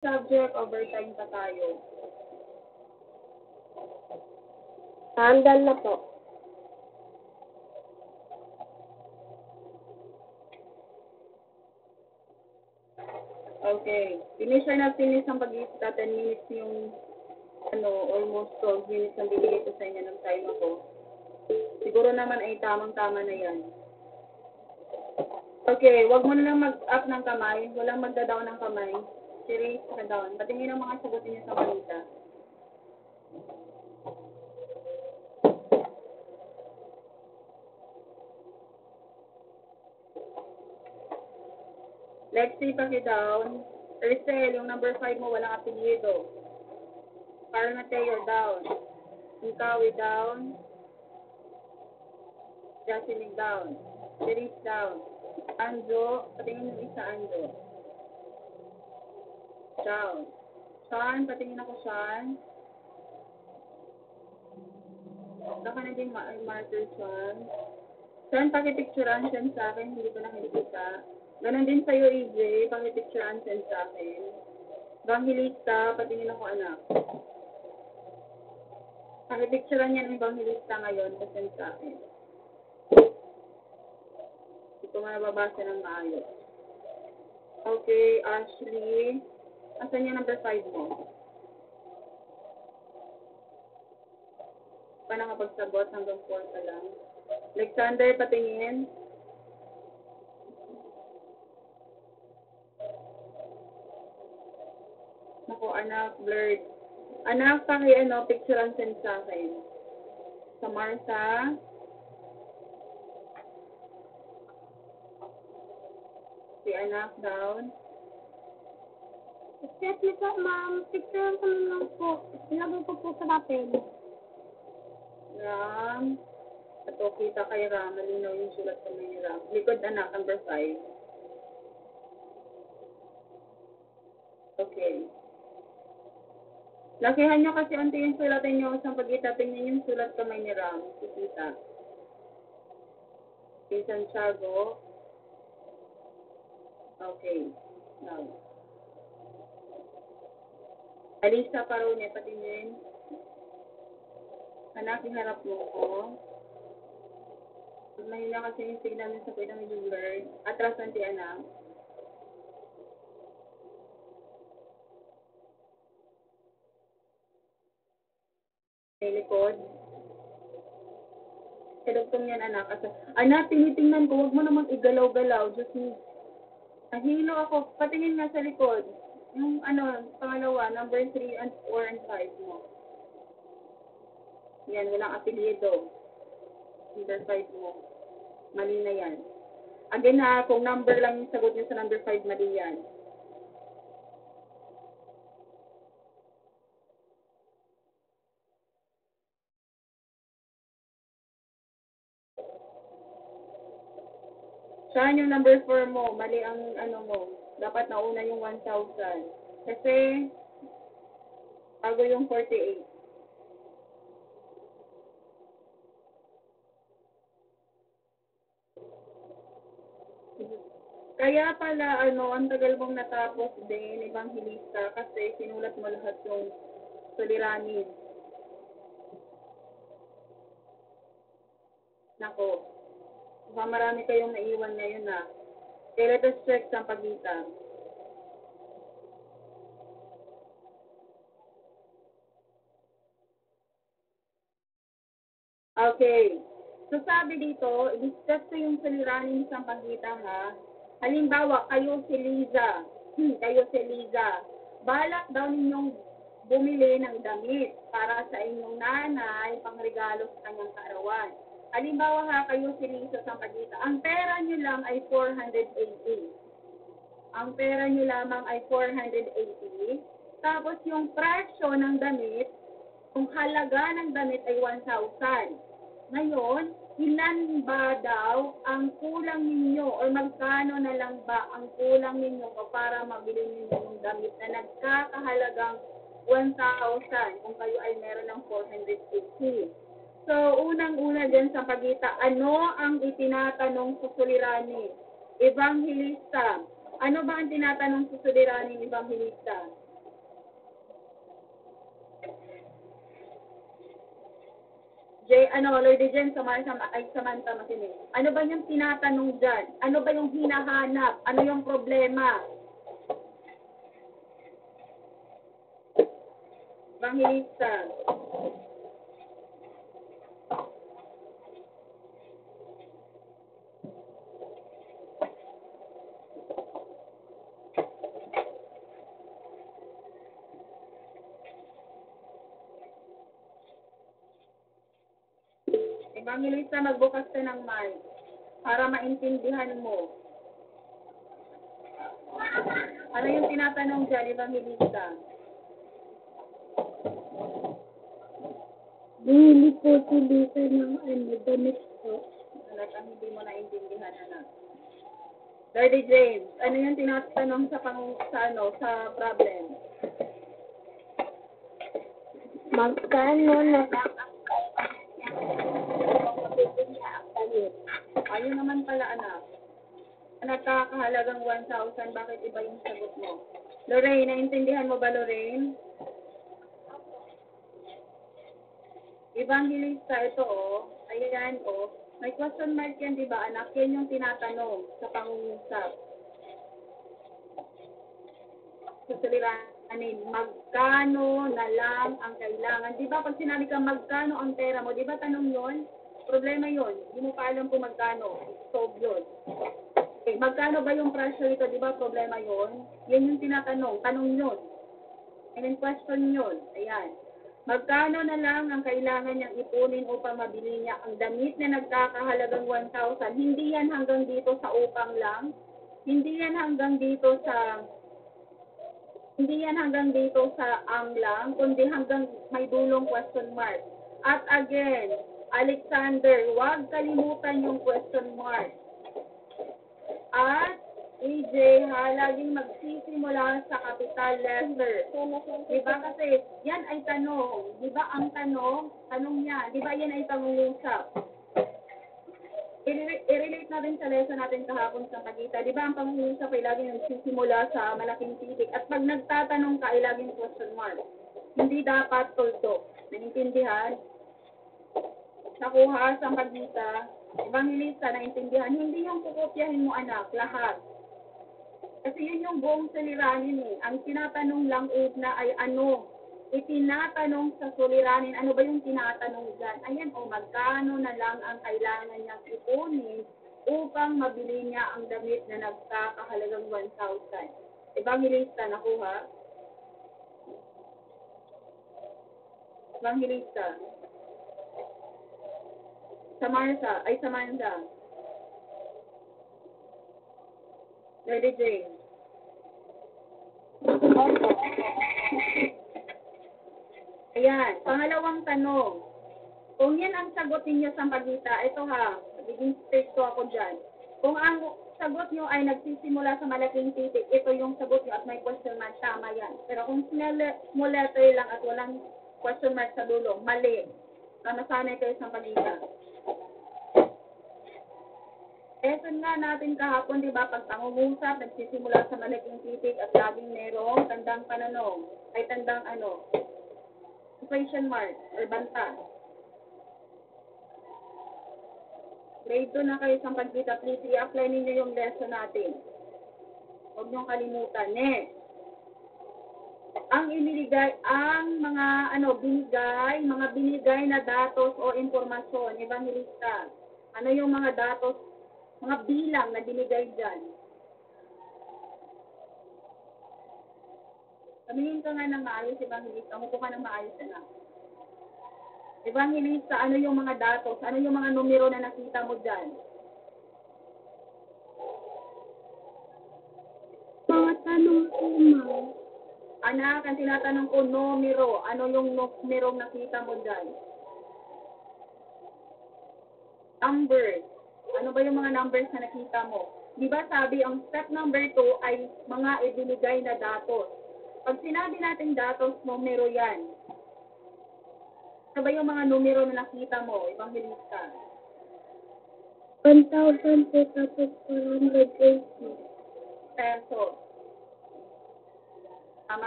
Subject, overtime pa tayo. Handle na po. Okay. Finish na finish ang pag-iista. 10 minutes yung almost 12 minutes ang binigay ko sa inyo ng time ako. Siguro naman ay tamang-tama na yan. Okay, wag mo na lang mag-up ng kamay. Walang magda-down ng kamay. Si-raise ka down. Patingin ang mga sagutin niyo sa balita. Lexi, paki-down. Ercel, yung number 5 mo, walang apelyido. Carl Mateo, down. Inkawi, down. Jocelyn, down. Cherise, down. Anjo, patingin yung isa, Anjo. Down. Sean, patingin ako, Sean. Saka na din marker, Sean. Sean, pakipicturean, send sa akin. Hindi ko nakikita. Ganon din sa'yo, EJ. Pakipicturean, send sa akin. Evangelista, patingin ako, anak. Pakipicturean yan, Evangelista ngayon. Pasend sa akin. Hindi ko nga nababasa ng maayos. Okay, Ashley. Asan yung number 5 mo? Pa nakapagsagot hanggang 4 ka lang. Alexander, patingin. Naku, anak, blurred. Anak, picture and send sa akin. Sa Martha. Si anak, down. Excuse me po, ma'am. Picture ko lang po. Ilagay ko po sa papel. Ram. Ito, kita kay Ram. Malinaw yung sulat ko ni Ram. Likod, anak, number 5. Okay. Lakihan nyo kasi unti yung sulatan nyo sa pag-itapin nyo yung sulat kamay ni Ram. Kikita. Si Santiago. Okay. Now. Alisa Parone, patingin. Anak, iharap mo ko. Mahina kasi yung signal niya sa pwede ng yung bird. Atrasan si anak. May likod. Kadugtong yan, anak. Anak, tinitingnan ko. Huwag mo namang igalaw-galaw. Just me. Nahilo ako. Patingin nga sa likod. Yung pangalawa, number 3 and 4 and 5 mo. Yan, walang apelyido. Number 5 mo. Mali na yan. Again ha, kung number lang yung sagot niyo sa number 5, mali yan. Saan yung number 4 mo? Mali ang mo. Dapat nauna yung 1,000. Kasi, bago yung 48. Kaya pala, ang tagal mong natapos din, Evangelista, kasi sinulat mo lahat yung suliranin. Nako, baka marami kayong naiwan ngayon na. Kaya let us check sa pagitan. Okay. So sabi dito, i-discuss ko yung suliranin sa pagitan ha. Halimbawa, kayo si Liza. Balak daw ninyong bumili ng damit para sa inyong nanay pangregalo sa kanyang kaarawan. Halimbawa ha, kayo si Liza sa pagitan. Ang pera nyo lang ay 480. Ang pera nyo lamang ay 480. Tapos yung presyo ng damit, kung halaga ng damit ay 1,000. Ngayon, ilan ba daw ang kulang ninyo o magkano na lang ba ang kulang ninyo para mabili ninyo yung damit na nagkakahalagang 1,000 kung kayo ay meron ng 450. So, unang-una dyan sa pagitan, ano ang itinatanong sa suliranin? Evangelista. Ano ba ang tinatanong sa suliranin, Evangelista? Lord Jen, Samantha makinig. Ano ba yung tinatanong dyan? Ano ba yung hinahanap? Ano yung problema? Evangelista. Evangelista, magbukas ka ng mic para maintindihan mo. Ano yung tinatanong dyan, Evangelista? Bumili po si Lisa ng damit po. Talagang hindi mo naintindihan, anak. Lord James, ano yung tinatanong sa problem? Magkano na lang ang mabibili niya ang damit? Ayun naman pala, anak. Nagkakahalagang 1,000, bakit iba yung sagot mo? Lorraine, naintindihan mo ba, Lorraine? Evangelista, ito ayan may question mark yan, di ba, anak? Yan yung tinatanong sa pangungusap. Sa suliranin, magkano na lang ang kailangan? Di ba, pag sinabi ka magkano ang pera mo, di ba tanong yon? Problema yon. Hindi mo pa alam kung magkano. Solve yun. Okay, magkano ba yung presyo nito? Di ba, problema yon? Yan yung tinatanong. Tanong yun. And then question yun. Ayan. Magkano na lang ang kailangan niyang ipunin upang mabili niya ang damit na nagkakahalagang 1,000? Hindi yan hanggang dito sa upang lang. Hindi yan hanggang dito sa ang lang, kundi hanggang may dulong question mark. At again, Alexander, huwag kalimutan yung question mark. At EJ, laging magsisimula sa capital letter. Diba kasi, yan ay tanong. Diba ang tanong niya. Diba yan ay pangungusap. I-relate natin sa lesson natin kahapon sa Pagita. Diba ang pangungusap ay laging nagsisimula sa malaking titik. At pag nagtatanong ka ay laging question mark. Hindi dapat tultok. Naintindihan? Nakuha sa Pagita. Evangelista, naintindihan? Hindi yung kukopyahin mo, anak. Lahat. Kasi yun yung buong suliranin Ang tinatanong lang una ay ano? Itinatanong sa suliranin, ano ba yung tinatanong dyan? Ayan, magkano na lang ang kailangan niyang ipunin upang mabili niya ang damit na nagkakahalagang 1,000. Evangelista, nakuha? Evangelista. Samantha. Lady Jane. Ayan, pangalawang tanong. Kung yan ang sagot ninyo sa Pagita, ito magiging stricto ako dyan. Kung ang sagot nyo ay nagsisimula sa malaking titik, ito yung sagot nyo at may question mark, tama yan. Pero kung small letter lang at walang question mark sa dulo, mali. Nasanay kayo sa Pagita. Lesson nga natin kahapon, di ba, pag pangungusap, nagsisimula sa malaking titik at laging merong tandang pananong, ay tandang question mark, or banta. Grade 2 na kayo sa Pagita, please i-apply ninyo yung lesson natin. Huwag niyong kalimutan. Next. Mga binigay na datos o informasyon, Evangelista. Ano yung mga datos, mga bilang na binigay dyan? Sabihin ka nga ng maayos, Evangelista. Umupo ka ng maayos na. Evangelista, ano yung mga datos? Ano yung mga numero na nakita mo dyan? Mga tanong po, ma'am. Anak, ang tinatanong ko, numero. Ano yung numero nakita mo dyan? Numbers. Ano ba yung mga numbers na nakita mo? Di ba sabi, ang step number 2 ay mga ibinigay na datos. Pag sinabi natin datos, numero yan. Ano ba yung mga numero na nakita mo, Evangelista? 1,000 po tapos 480. Peso.